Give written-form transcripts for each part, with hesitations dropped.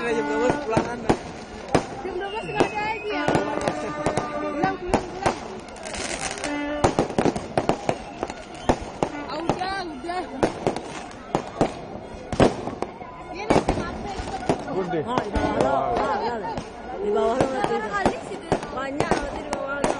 Sampai jam 12 pulang Anda. Jam 12 nggak ada lagi ya. Pulang. Udah. Ini naik apa? Gede. Oh, di bawah lo. Di bawah lo nanti. Kali sih Banyak nanti di bawah lo.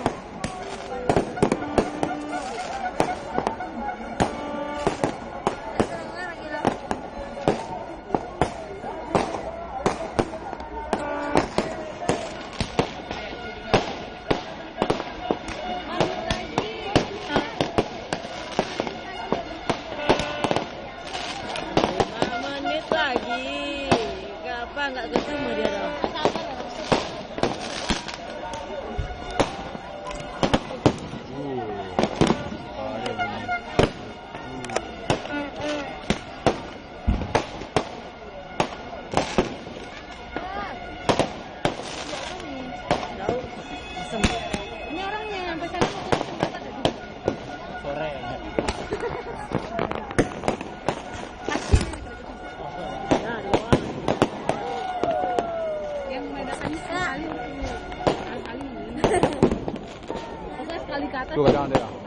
Lagi kapan nggak ketemu dia dong? ini orangnya yang pesan Sore. yang medakannya sekali. Sekali ke atas. Tuh kadang ada.